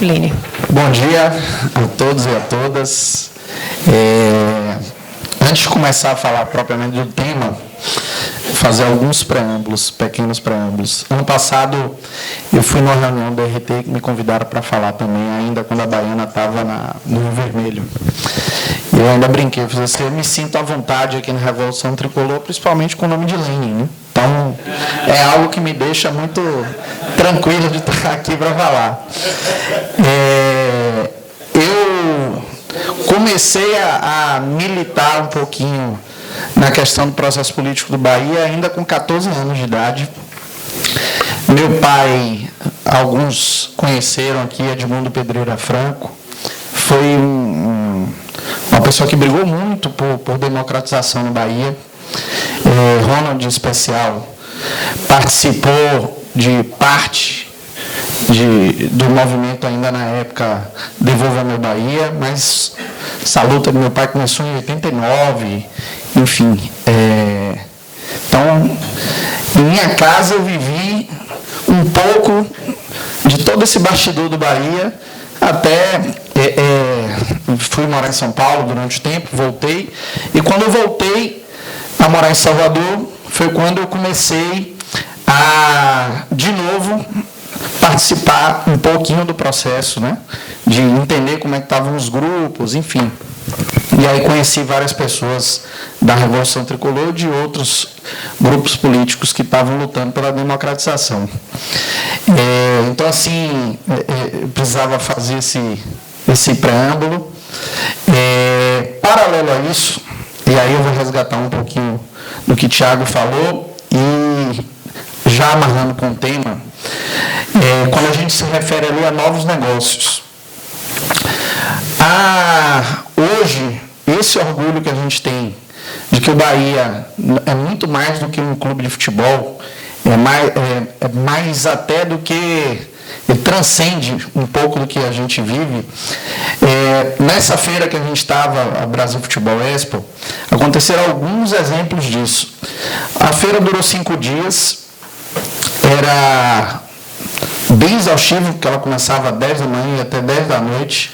Lene. Bom dia a todos e a todas. Antes de começar a falar propriamente do tema, fazer alguns preâmbulos, pequenos preâmbulos. Ano passado, eu fui numa reunião do RT que me convidaram para falar também, ainda quando a Baiana estava no Rio Vermelho. Eu ainda brinquei, eu fiz assim, eu me sinto à vontade aqui na Revolução Tricolor, principalmente com o nome de Lenin, né? Então, é algo que me deixa muito tranquilo de estar aqui para falar. Eu comecei a militar um pouquinho na questão do processo político do Bahia ainda com 14 anos de idade. Meu pai, alguns conheceram aqui, Edmundo Pedreira Franco, foi uma pessoa que brigou muito por democratização no Bahia. Ronald, em especial, participou de parte do movimento ainda na época Devolva Meu Bahia, mas essa luta do meu pai começou em 89, enfim. Então, em minha casa eu vivi um pouco de todo esse bastidor do Bahia, até fui morar em São Paulo durante o tempo, voltei, e quando eu voltei a morar em Salvador, foi quando eu comecei a, de novo, participar um pouquinho do processo, né? De entender como é que estavam os grupos, enfim. E aí conheci várias pessoas da Revolução Tricolor e de outros grupos políticos que estavam lutando pela democratização. Então, assim, eu precisava fazer esse preâmbulo. Paralelo a isso, e aí eu vou resgatar um pouquinho do que Thiago falou, e já amarrando com o tema, quando a gente se refere ali a novos negócios. Hoje, esse orgulho que a gente tem de que o Bahia é muito mais do que um clube de futebol, é mais até do que ele transcende um pouco do que a gente vive. Nessa feira que a gente estava, a Brasil Futebol Expo, aconteceram alguns exemplos disso. A feira durou 5 dias, era bem exaustivo, porque ela começava às 10 da manhã e até 10 da noite.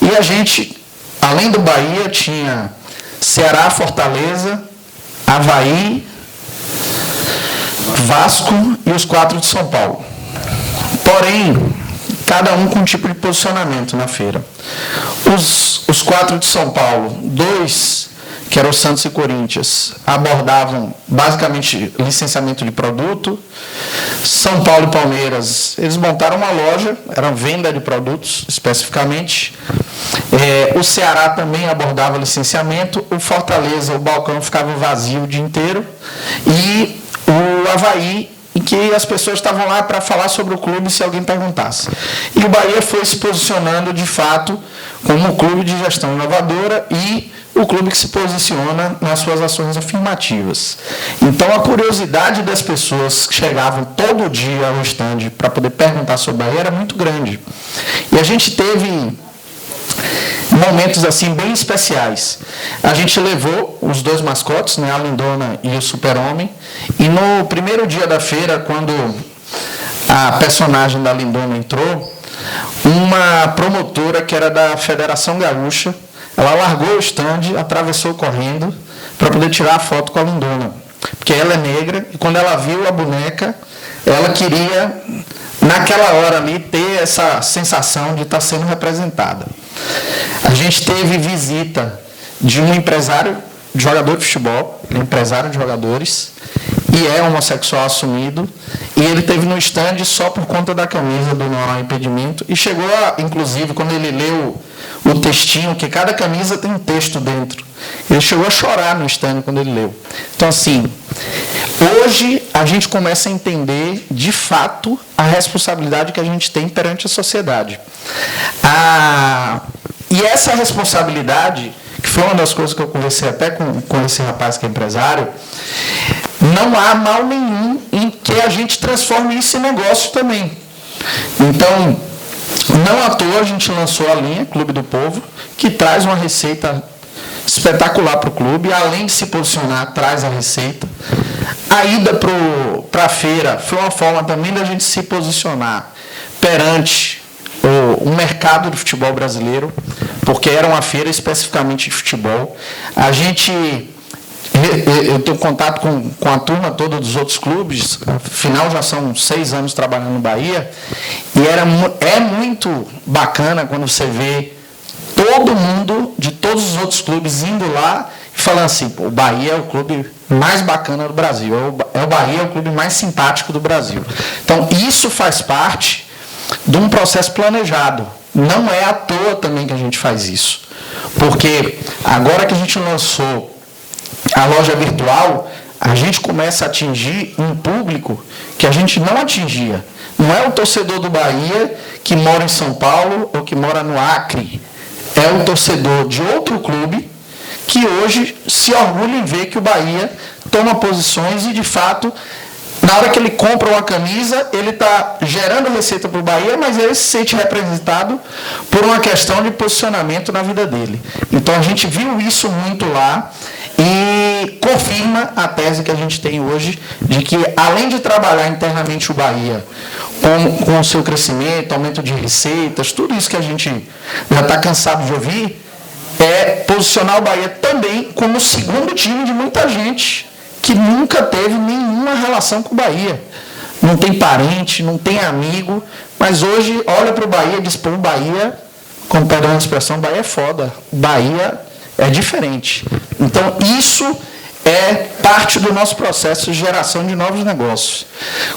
E a gente, além do Bahia, tinha Ceará, Fortaleza, Avaí, Vasco e os 4 de São Paulo. Porém, cada um com um tipo de posicionamento na feira. Os 4 de São Paulo, 2, que eram o Santos e Corinthians, abordavam basicamente licenciamento de produto. São Paulo e Palmeiras, eles montaram uma loja, era venda de produtos especificamente. O Ceará também abordava licenciamento. O Fortaleza, o balcão ficava vazio o dia inteiro. E o Avaí, em que as pessoas estavam lá para falar sobre o clube se alguém perguntasse. E o Bahia foi se posicionando, de fato, como um clube de gestão inovadora e o clube que se posiciona nas suas ações afirmativas. Então, a curiosidade das pessoas que chegavam todo dia ao stand para poder perguntar sobre o Bahia era muito grande. E a gente teve momentos assim bem especiais. A gente levou os 2 mascotes, né, a Lindona e o Super-Homem, e no primeiro dia da feira, quando a personagem da Lindona entrou, uma promotora que era da Federação Gaúcha, ela largou o stand, atravessou correndo para poder tirar a foto com a Lindona, porque ela é negra e quando ela viu a boneca, ela queria, naquela hora ali, ter essa sensação de estar sendo representada. A gente teve visita de um empresário de jogador de futebol, ele é empresário de jogadores, e é homossexual assumido, e ele teve no stand só por conta da camisa do Não Há Impedimento, e chegou a, inclusive, quando ele leu o textinho, que cada camisa tem um texto dentro, ele chegou a chorar no stand quando ele leu. Então, assim, hoje a gente começa a entender, de fato, a responsabilidade que a gente tem perante a sociedade. E essa responsabilidade, que foi uma das coisas que eu conversei até com esse rapaz que é empresário, não há mal nenhum em que a gente transforme isso em negócio também. Então, não à toa a gente lançou a linha Clube do Povo, que traz uma receita espetacular para o clube, além de se posicionar, traz a receita. A ida para a feira foi uma forma também da gente se posicionar perante o mercado do futebol brasileiro, porque era uma feira especificamente de futebol. Eu tenho contato com a turma toda dos outros clubes, afinal já são 6 anos trabalhando no Bahia, e é muito bacana quando você vê todo mundo de todos os outros clubes indo lá e falando assim, o Bahia é o clube mais bacana do Brasil, o Bahia é o clube mais simpático do Brasil. Então, isso faz parte de um processo planejado. Não é à toa também que a gente faz isso. Porque agora que a gente lançou a loja virtual, a gente começa a atingir um público que a gente não atingia. Não é o torcedor do Bahia que mora em São Paulo ou que mora no Acre. É o torcedor de outro clube que hoje se orgulha em ver que o Bahia toma posições e, de fato, na hora que ele compra uma camisa, ele está gerando receita para o Bahia, mas ele se sente representado por uma questão de posicionamento na vida dele. Então, a gente viu isso muito lá e confirma a tese que a gente tem hoje de que, além de trabalhar internamente o Bahia com o seu crescimento, aumento de receitas, tudo isso que a gente já está cansado de ouvir, é posicionar o Bahia também como o segundo time de muita gente que nunca teve nenhuma relação com o Bahia. Não tem parente, não tem amigo, mas hoje olha para o Bahia e diz, pô, o Bahia, com perdão da expressão, o Bahia é foda, o Bahia é diferente. Então, isso é parte do nosso processo de geração de novos negócios.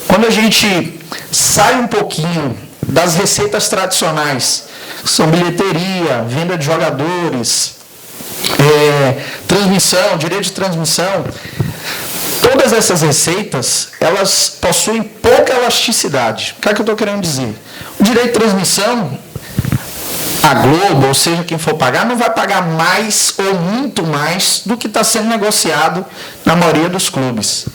Quando a gente sai um pouquinho das receitas tradicionais, que são bilheteria, venda de jogadores, transmissão, direito de transmissão, todas essas receitas, elas possuem pouca elasticidade. O que é que eu estou querendo dizer? O direito de transmissão, a Globo, ou seja, quem for pagar, não vai pagar mais ou muito mais do que está sendo negociado na maioria dos clubes.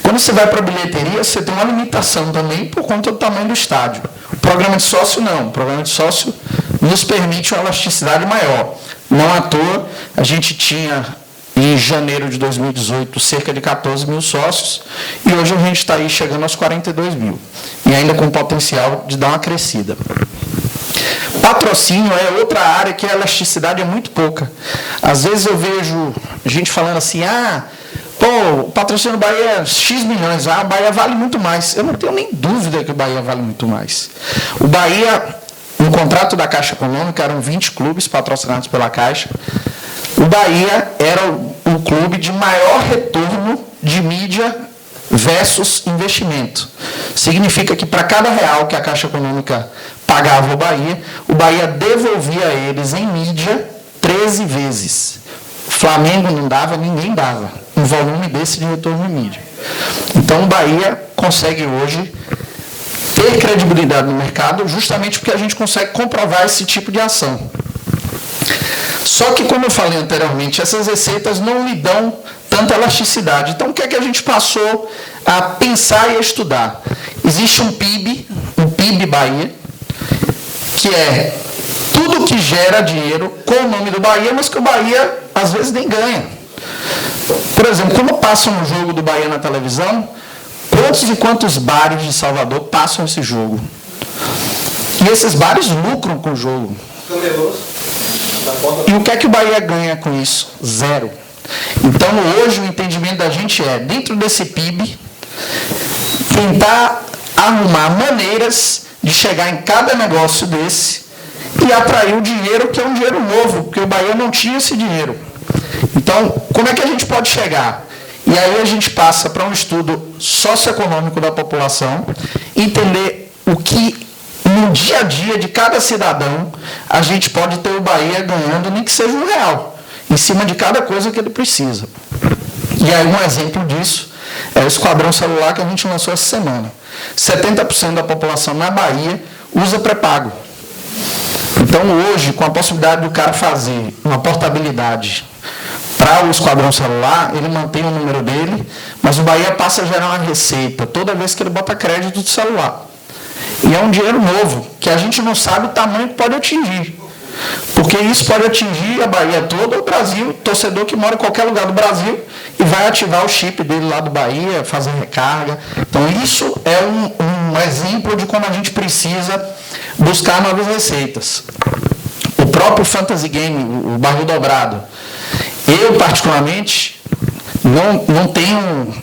Quando você vai para a bilheteria, você tem uma limitação também por conta do tamanho do estádio. O programa de sócio, não. O programa de sócio nos permite uma elasticidade maior. Não à toa, a gente tinha, em janeiro de 2018, cerca de 14 mil sócios, e hoje a gente está aí chegando aos 42 mil, e ainda com potencial de dar uma crescida. Patrocínio é outra área que a elasticidade é muito pouca. Às vezes eu vejo gente falando assim, o patrocínio do Bahia é X milhões, o Bahia vale muito mais. Eu não tenho nem dúvida que o Bahia vale muito mais. O Bahia, no contrato da Caixa Econômica, eram 20 clubes patrocinados pela Caixa. O Bahia era o clube de maior retorno de mídia versus investimento. Significa que para cada real que a Caixa Econômica pagava o Bahia devolvia a eles em mídia 13 vezes. O Flamengo não dava, ninguém dava um volume desse de retorno em mídia. Então o Bahia consegue hoje ter credibilidade no mercado justamente porque a gente consegue comprovar esse tipo de ação. Só que, como eu falei anteriormente, essas receitas não lhe dão tanta elasticidade. Então, o que é que a gente passou a pensar e a estudar? Existe um PIB Bahia, que é tudo que gera dinheiro com o nome do Bahia, mas que o Bahia, às vezes, nem ganha. Por exemplo, quando passam um jogo do Bahia na televisão, quantos e quantos bares de Salvador passam esse jogo? E esses bares lucram com o jogo. E o que é que o Bahia ganha com isso? Zero. Então, hoje, o entendimento da gente é, dentro desse PIB, tentar arrumar maneiras de chegar em cada negócio desse e atrair o dinheiro, que é um dinheiro novo, porque o Bahia não tinha esse dinheiro. Então, como é que a gente pode chegar? E aí a gente passa para um estudo socioeconômico da população, entender o que no dia a dia de cada cidadão a gente pode ter o Bahia ganhando, nem que seja R$1, em cima de cada coisa que ele precisa. E aí um exemplo disso é o Esquadrão Celular que a gente lançou essa semana. 70% da população na Bahia usa pré-pago. Então hoje, com a possibilidade do cara fazer uma portabilidade para o Esquadrão Celular, ele mantém o número dele, mas o Bahia passa a gerar uma receita toda vez que ele bota crédito do celular. E é um dinheiro novo, que a gente não sabe o tamanho que pode atingir. Porque isso pode atingir a Bahia toda, o Brasil, torcedor que mora em qualquer lugar do Brasil, e vai ativar o chip dele lá do Bahia, fazer recarga. Então isso é um exemplo de como a gente precisa buscar novas receitas. O próprio Fantasy Game, o Barril Dobrado, eu particularmente não tenho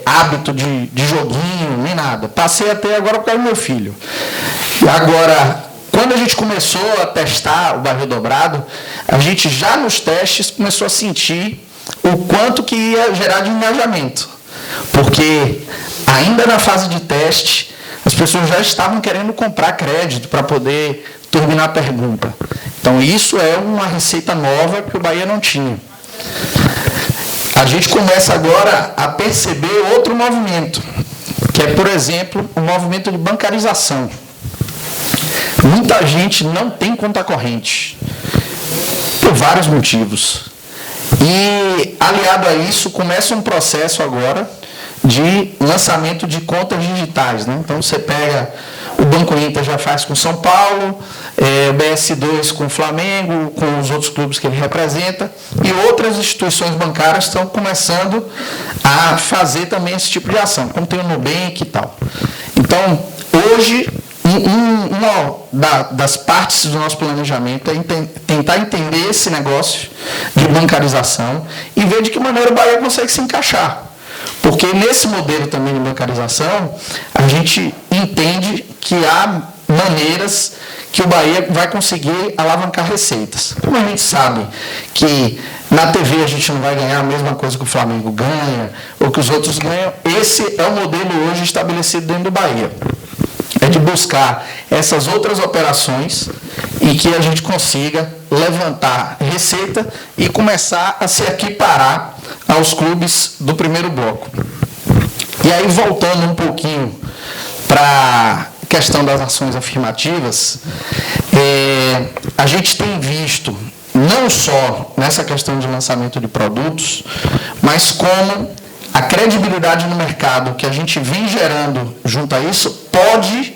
hábito de joguinho nem nada. Passei até agora por causa do meu filho. Agora, quando a gente começou a testar o Barril Dobrado, a gente já nos testes começou a sentir o quanto que ia gerar de engajamento. Porque ainda na fase de teste, as pessoas já estavam querendo comprar crédito para poder terminar a pergunta. Então, isso é uma receita nova que o Bahia não tinha. A gente começa agora a perceber outro movimento, que é, por exemplo, o movimento de bancarização. Muita gente não tem conta corrente, por vários motivos. E, aliado a isso, começa um processo agora de lançamento de contas digitais, né? Então, você pega, o Banco Inter já faz com São Paulo, o BS2 com o Flamengo, com os outros clubes que ele representa, e outras instituições bancárias estão começando a fazer também esse tipo de ação, como tem o Nubank e tal. Então, hoje, uma das partes do nosso planejamento é tentar entender esse negócio de bancarização e ver de que maneira o Bahia consegue se encaixar. Porque nesse modelo também de bancarização, a gente entende que há maneiras que o Bahia vai conseguir alavancar receitas. Como a gente sabe que na TV a gente não vai ganhar a mesma coisa que o Flamengo ganha, ou que os outros ganham, esse é o modelo hoje estabelecido dentro do Bahia. É de buscar essas outras operações e que a gente consiga levantar receita e começar a se equiparar aos clubes do primeiro bloco. E aí, voltando um pouquinho para a questão das ações afirmativas, a gente tem visto, não só nessa questão de lançamento de produtos, mas como a credibilidade no mercado que a gente vem gerando junto a isso pode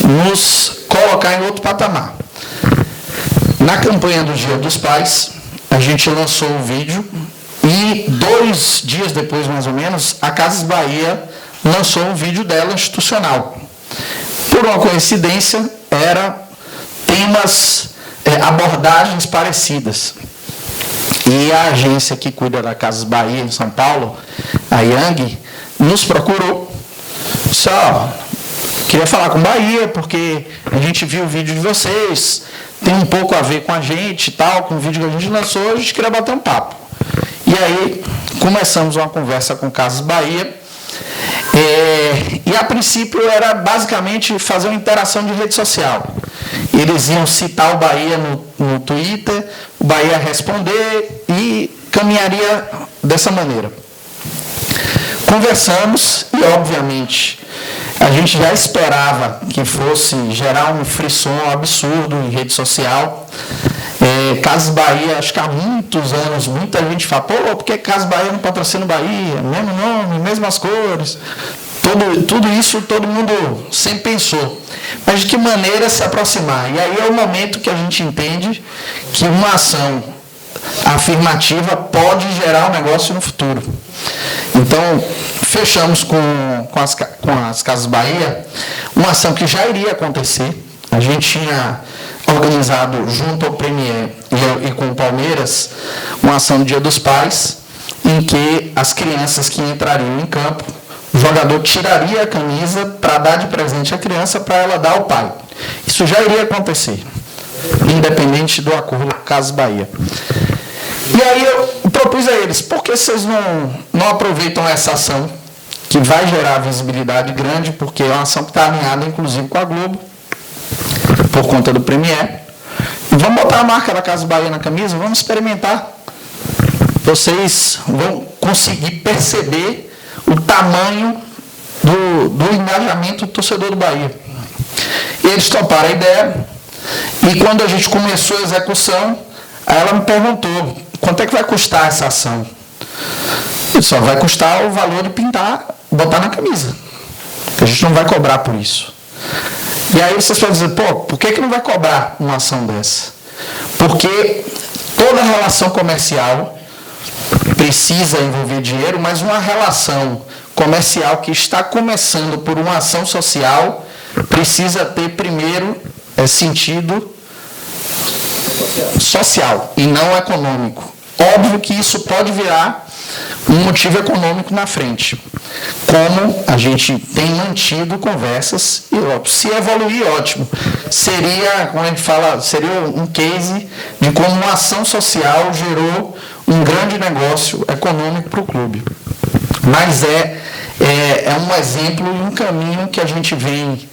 nos colocar em outro patamar. Na campanha do Dia dos Pais, a gente lançou um vídeo e 2 dias depois, mais ou menos, a Casas Bahia lançou um vídeo dela institucional. Por uma coincidência, era temas, abordagens parecidas. E a agência que cuida da Casas Bahia em São Paulo, a Yang, nos procurou. Só queria falar com Bahia, porque a gente viu o vídeo de vocês, tem um pouco a ver com a gente e tal, com o vídeo que a gente lançou, a gente queria bater um papo. E aí, começamos uma conversa com Casas Bahia, e a princípio era basicamente fazer uma interação de rede social. Eles iam citar o Bahia no Twitter, o Bahia responder e caminharia dessa maneira. Conversamos e, obviamente, a gente já esperava que fosse gerar um frisson absurdo em rede social. Casas Bahia, acho que há muitos anos, muita gente fala, pô, por que Casas Bahia não patrocina o Bahia? Mesmo nome, mesmas cores. Tudo isso todo mundo sempre pensou. Mas de que maneira se aproximar? E aí é o momento que a gente entende que uma ação afirmativa pode gerar um negócio no futuro. Então, fechamos com as Casas Bahia uma ação que já iria acontecer. A gente tinha organizado junto ao Premier e com o Palmeiras uma ação do Dia dos Pais, em que as crianças que entrariam em campo, o jogador tiraria a camisa para dar de presente à criança para ela dar ao pai. Isso já iria acontecer, independente do acordo com Casas Bahia. E aí eu propus a eles, por que vocês não aproveitam essa ação, que vai gerar visibilidade grande, porque é uma ação que está alinhada, inclusive, com a Globo, por conta do Premier. E vamos botar a marca da Casas Bahia na camisa, vamos experimentar. Vocês vão conseguir perceber o tamanho do engajamento do torcedor do Bahia. Eles toparam a ideia, e quando a gente começou a execução, aí ela me perguntou, quanto é que vai custar essa ação? Eu disse, vai custar o valor de pintar, botar na camisa. A gente não vai cobrar por isso. E aí vocês podem dizer, pô, por que não vai cobrar uma ação dessa? Porque toda relação comercial precisa envolver dinheiro, mas uma relação comercial que está começando por uma ação social precisa ter primeiro sentido social e não econômico. Óbvio que isso pode virar um motivo econômico na frente. Como a gente tem mantido conversas, e se evoluir, ótimo. Seria, como a gente fala, seria um case de como uma ação social gerou um grande negócio econômico para o clube. Mas é um exemplo e um caminho que a gente vem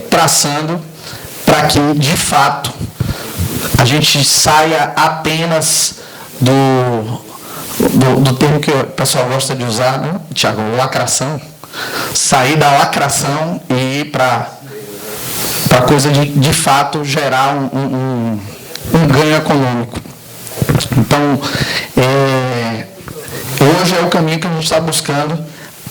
traçando para que, de fato, a gente saia apenas do termo que o pessoal gosta de usar, né, Tiago, lacração. Sair da lacração e ir para a coisa de fato gerar um ganho econômico. Então, hoje é o caminho que a gente está buscando,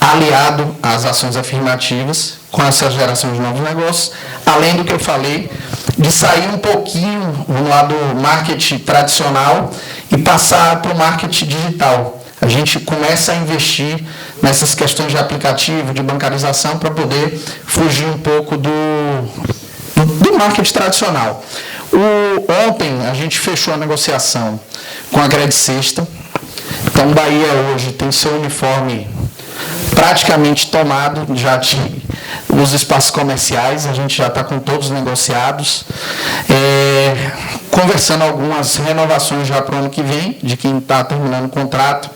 aliado às ações afirmativas, com essa geração de novos negócios, além do que eu falei, de sair um pouquinho do lado marketing tradicional e passar para o marketing digital. A gente começa a investir nessas questões de aplicativo, de bancarização, para poder fugir um pouco do marketing tradicional. Ontem a gente fechou a negociação com a Credicesta. Então, Bahia hoje tem seu uniforme praticamente tomado, já nos espaços comerciais, a gente já está com todos negociados, conversando algumas renovações já para o ano que vem, de quem está terminando o contrato.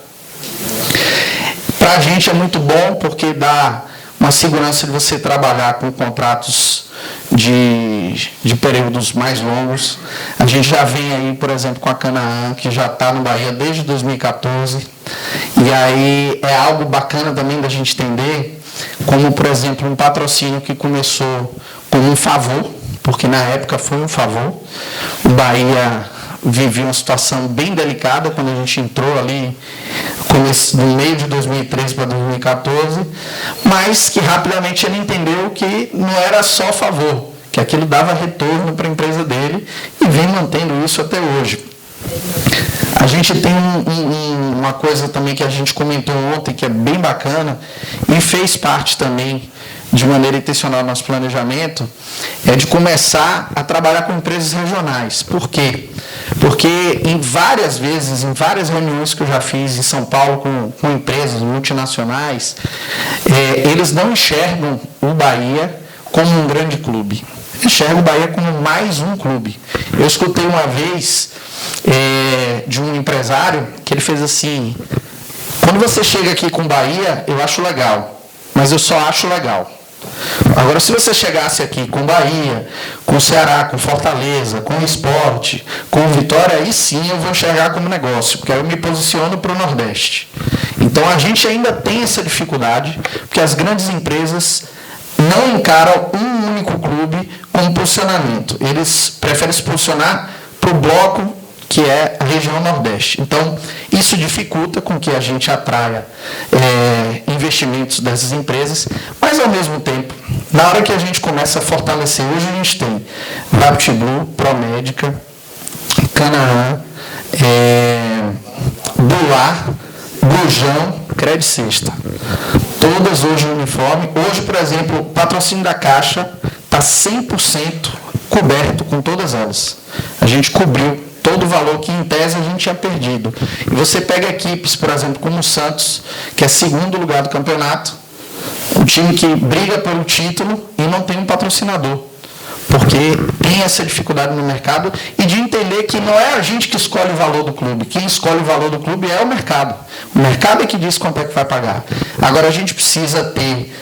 Para a gente é muito bom, porque dá uma segurança de você trabalhar com contratos de períodos mais longos. A gente já vem aí, por exemplo, com a Canaã, que já está no Bahia desde 2014, e aí é algo bacana também da gente entender, como, por exemplo, um patrocínio que começou como um favor, porque na época foi um favor. O Bahia vivia uma situação bem delicada quando a gente entrou ali no meio de 2013 para 2014, mas que rapidamente ele entendeu que não era só favor, que aquilo dava retorno para a empresa dele e vem mantendo isso até hoje. A gente tem uma coisa também que a gente comentou ontem, que é bem bacana e fez parte também de maneira intencional no nosso planejamento, é de começar a trabalhar com empresas regionais. Por quê? Porque em várias reuniões que eu já fiz em São Paulo com empresas multinacionais, eles não enxergam o Bahia como um grande clube. Enxergam o Bahia como mais um clube. Eu escutei uma vez de um empresário que ele fez assim: quando você chega aqui com Bahia, eu acho legal, mas eu só acho legal. Agora, se você chegasse aqui com Bahia, com Ceará, com Fortaleza, com Sport, com Vitória, aí sim eu vou enxergar como negócio, porque aí eu me posiciono para o Nordeste. Então, a gente ainda tem essa dificuldade, porque as grandes empresas não encaram um único clube como posicionamento. Eles preferem se posicionar para o bloco que é a região Nordeste. Então, isso dificulta com que a gente atraia investimentos dessas empresas, mas, ao mesmo tempo, na hora que a gente começa a fortalecer, hoje a gente tem VaptBlue, Promédica, Canaã, Bular, Brujão, Credicesta. Todas hoje no uniforme. Hoje, por exemplo, o patrocínio da Caixa está 100% coberto com todas elas. A gente cobriu todo o valor que, em tese, a gente tinha perdido. E você pega equipes, por exemplo, como o Santos, que é segundo lugar do campeonato, um time que briga pelo título e não tem um patrocinador, porque tem essa dificuldade no mercado e de entender que não é a gente que escolhe o valor do clube. Quem escolhe o valor do clube é o mercado. O mercado é que diz quanto é que vai pagar. Agora, a gente precisa ter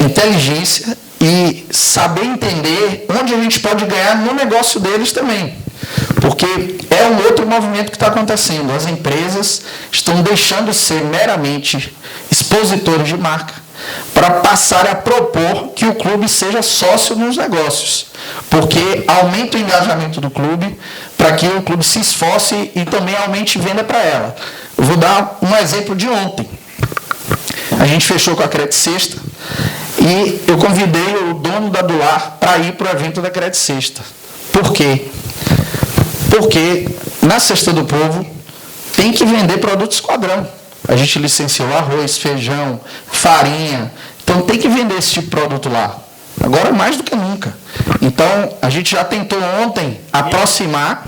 inteligência e saber entender onde a gente pode ganhar no negócio deles também. Porque é um outro movimento que está acontecendo. As empresas estão deixando de ser meramente expositores de marca para passar a propor que o clube seja sócio nos negócios. Porque aumenta o engajamento do clube para que o clube se esforce e também aumente venda para ela. Eu vou dar um exemplo de ontem. A gente fechou com a Credicesta e eu convidei o dono da Dular para ir para o evento da Credicesta. Por quê? Porque na Cesta do Povo tem que vender produto esquadrão. A gente licenciou arroz, feijão, farinha. Então tem que vender esse tipo de produto lá. Agora mais do que nunca. Então a gente já tentou ontem aproximar.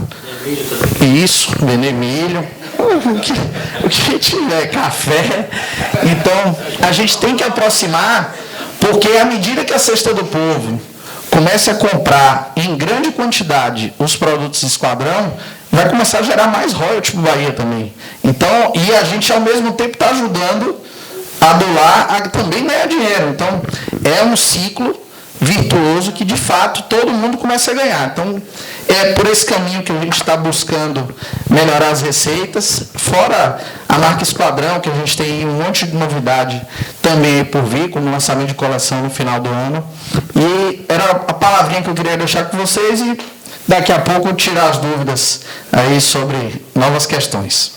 Isso, vender milho. O que tiver, café. Então a gente tem que aproximar, porque à medida que a cesta do povo comece a comprar em grande quantidade os produtos Esquadrão, vai começar a gerar mais royalties para o Bahia também. Então, e a gente ao mesmo tempo está ajudando a doar a também ganhar dinheiro. Então, é um ciclo virtuoso que, de fato, todo mundo começa a ganhar. Então, é por esse caminho que a gente está buscando melhorar as receitas, fora a marca Esquadrão, que a gente tem um monte de novidade também por vir, como lançamento de coleção no final do ano. E era a palavrinha que eu queria deixar com vocês e daqui a pouco tirar as dúvidas aí sobre novas questões.